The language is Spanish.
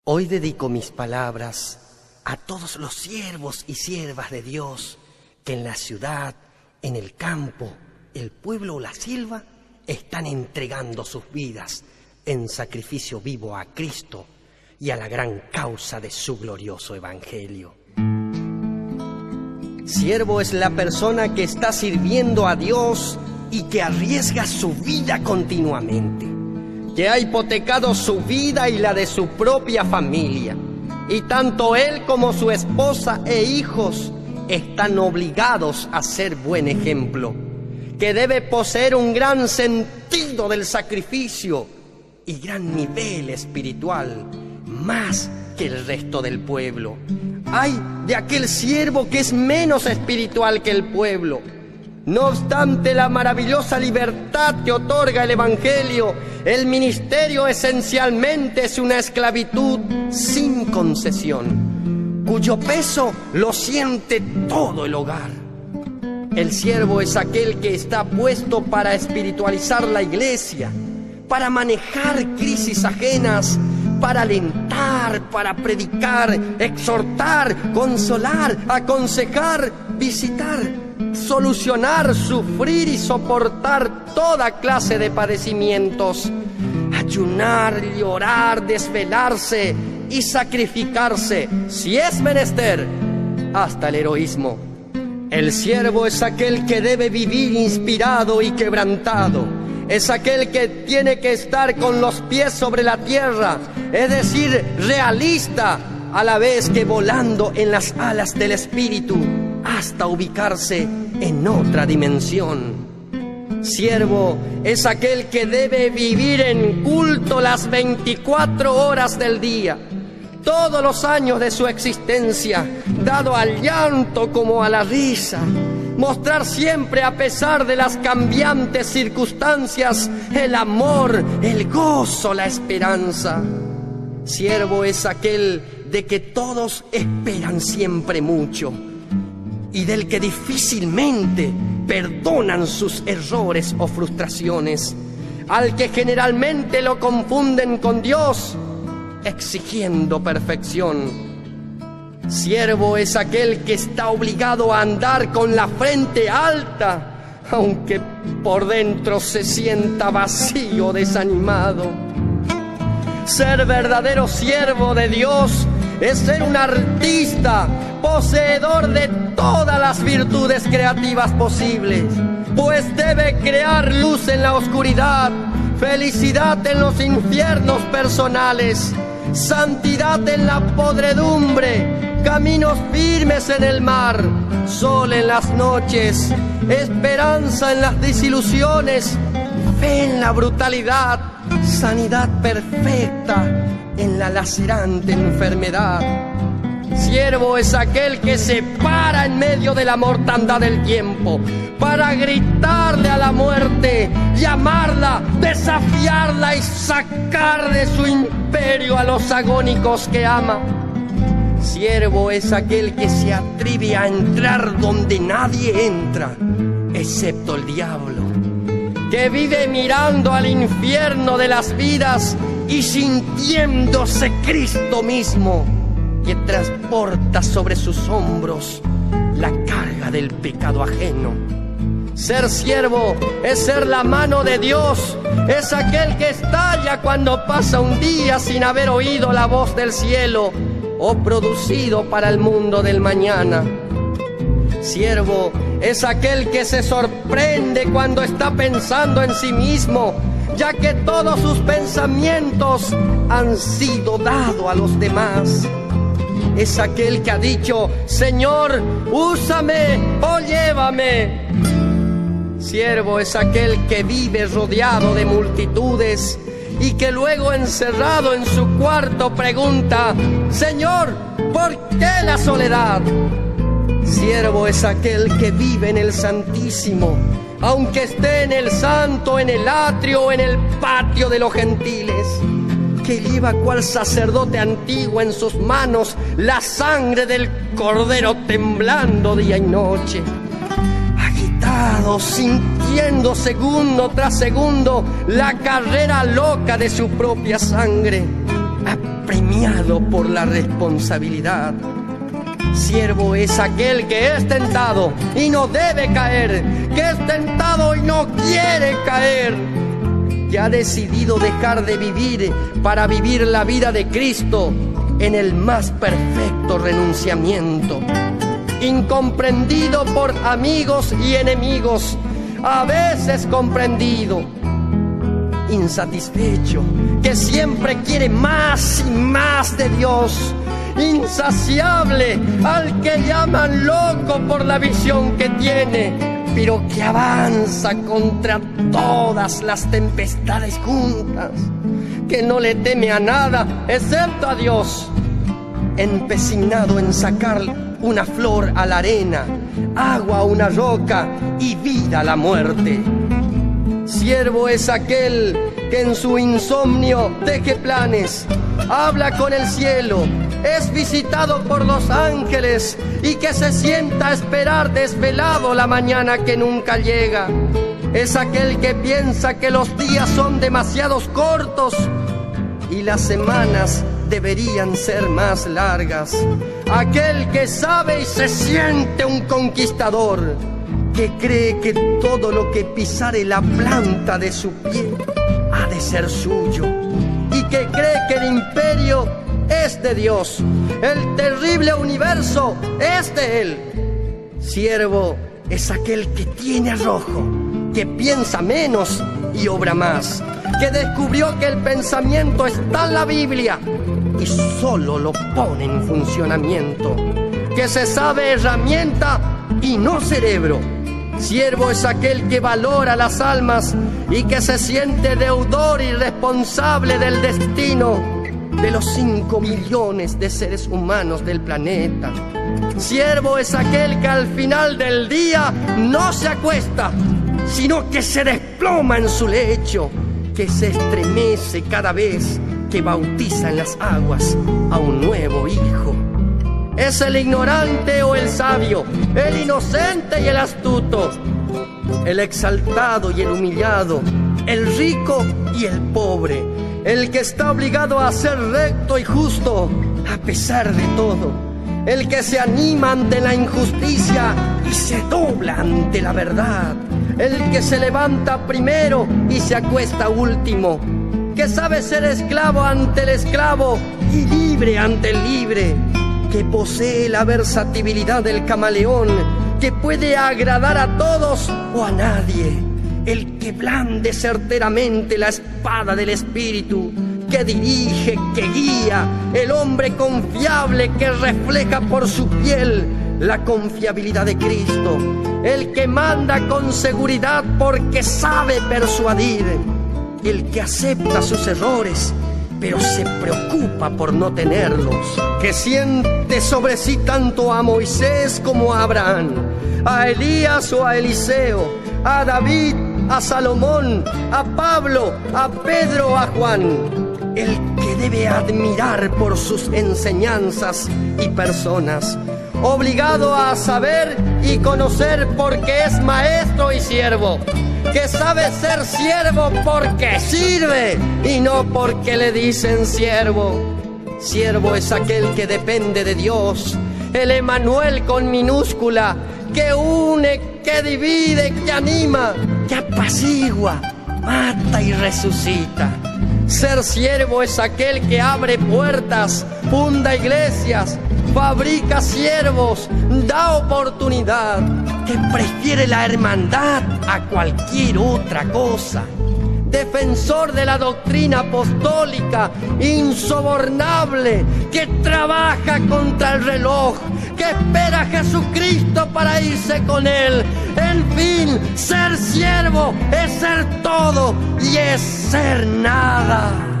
Hoy dedico mis palabras a todos los siervos y siervas de Dios que en la ciudad, en el campo, el pueblo o la selva están entregando sus vidas en sacrificio vivo a Cristo y a la gran causa de su glorioso evangelio. Siervo es la persona que está sirviendo a Dios y que arriesga su vida continuamente, que ha hipotecado su vida y la de su propia familia, y tanto él como su esposa e hijos están obligados a ser buen ejemplo, que debe poseer un gran sentido del sacrificio y gran nivel espiritual, más que el resto del pueblo. Ay de aquel siervo que es menos espiritual que el pueblo. No obstante la maravillosa libertad que otorga el Evangelio, el ministerio esencialmente es una esclavitud sin concesión, cuyo peso lo siente todo el hogar. El siervo es aquel que está puesto para espiritualizar la iglesia, para manejar crisis ajenas, para alentar, para predicar, exhortar, consolar, aconsejar, visitar, solucionar, sufrir y soportar toda clase de padecimientos, ayunar, llorar, desvelarse y sacrificarse, si es menester, hasta el heroísmo. El siervo es aquel que debe vivir inspirado y quebrantado. Es aquel que tiene que estar con los pies sobre la tierra, es decir, realista, a la vez que volando en las alas del Espíritu hasta ubicarse en otra dimensión. Siervo es aquel que debe vivir en culto las 24 horas del día, todos los años de su existencia, dado al llanto como a la risa, mostrar siempre, a pesar de las cambiantes circunstancias, el amor, el gozo, la esperanza. Siervo es aquel de que todos esperan siempre mucho y del que difícilmente perdonan sus errores o frustraciones, al que generalmente lo confunden con Dios, exigiendo perfección. Siervo es aquel que está obligado a andar con la frente alta, aunque por dentro se sienta vacío, desanimado. Ser verdadero siervo de Dios es ser un artista, poseedor de todas las virtudes creativas posibles, pues debe crear luz en la oscuridad, felicidad en los infiernos personales, santidad en la podredumbre, caminos firmes en el mar, sol en las noches, esperanza en las desilusiones, fe en la brutalidad, sanidad perfecta en la lacerante enfermedad. Siervo es aquel que se para en medio de la mortandad del tiempo para gritarle a la muerte, llamarla, desafiarla y sacar de su imperio a los agónicos que ama. Siervo es aquel que se atreve a entrar donde nadie entra, excepto el diablo, que vive mirando al infierno de las vidas y sintiéndose Cristo mismo, que transporta sobre sus hombros la carga del pecado ajeno. Ser siervo es ser la mano de Dios, es aquel que estalla cuando pasa un día sin haber oído la voz del cielo o producido para el mundo del mañana. Siervo es aquel que se sorprende cuando está pensando en sí mismo, ya que todos sus pensamientos han sido dados a los demás. Es aquel que ha dicho: Señor, úsame o llévame. Siervo es aquel que vive rodeado de multitudes y que luego, encerrado en su cuarto, pregunta: Señor, ¿por qué la soledad? Siervo es aquel que vive en el Santísimo, aunque esté en el santo, en el atrio o en el patio de los gentiles, que lleva cual sacerdote antiguo en sus manos la sangre del Cordero, temblando día y noche, agitado, sintiendo segundo tras segundo la carrera loca de su propia sangre. apremiado por la responsabilidad. Siervo es aquel que es tentado y no debe caer, que es tentado y no quiere caer, que ha decidido dejar de vivir para vivir la vida de Cristo en el más perfecto renunciamiento. Incomprendido por amigos y enemigos, a veces comprendido, insatisfecho, que siempre quiere más y más de Dios, insaciable, al que llaman loco por la visión que tiene, pero que avanza contra todas las tempestades juntas, que no le teme a nada excepto a Dios, empecinado en sacar una flor a la arena, agua a una roca y vida a la muerte. Siervo es aquel que en su insomnio teje planes, habla con el cielo, es visitado por los ángeles y que se sienta a esperar desvelado la mañana que nunca llega. Es aquel que piensa que los días son demasiados cortos y las semanas deberían ser más largas. Aquel que sabe y se siente un conquistador, que cree que todo lo que pisare la planta de su pie ha de ser suyo, y que cree que el imperio es de Dios, el terrible universo es de Él. Siervo es aquel que tiene arrojo, que piensa menos y obra más, que descubrió que el pensamiento está en la Biblia y solo lo pone en funcionamiento, que se sabe herramienta y no cerebro. Siervo es aquel que valora las almas y que se siente deudor y responsable del destino de los 5 millones de seres humanos del planeta. Siervo es aquel que al final del día no se acuesta, sino que se desploma en su lecho, que se estremece cada vez que bautiza en las aguas a un nuevo hijo. Es el ignorante o el sabio, el inocente y el astuto, el exaltado y el humillado, el rico y el pobre, el que está obligado a ser recto y justo a pesar de todo, el que se anima ante la injusticia y se dobla ante la verdad, el que se levanta primero y se acuesta último, que sabe ser esclavo ante el esclavo y libre ante el libre, que posee la versatilidad del camaleón, que puede agradar a todos o a nadie, el que blande certeramente la espada del espíritu, que dirige, que guía, el hombre confiable que refleja por su piel la confiabilidad de Cristo, el que manda con seguridad porque sabe persuadir, el que acepta sus errores pero se preocupa por no tenerlos, que siente sobre sí tanto a Moisés como a Abraham, a Elías o a Eliseo, a David, a Salomón, a Pablo, a Pedro o a Juan, el que debe admirar por sus enseñanzas y personas, obligado a saber y conocer porque es maestro y siervo, que sabe ser siervo porque sirve y no porque le dicen siervo. Siervo es aquel que depende de Dios, el Emanuel con minúscula, que une, que divide, que anima, que apacigua, mata y resucita. Ser siervo es aquel que abre puertas, funda iglesias, fabrica siervos, da oportunidad, que prefiere la hermandad a cualquier otra cosa. Defensor de la doctrina apostólica, insobornable, que trabaja contra el reloj, que espera a Jesucristo para irse con él. En fin, ser siervo es ser todo y es ser nada.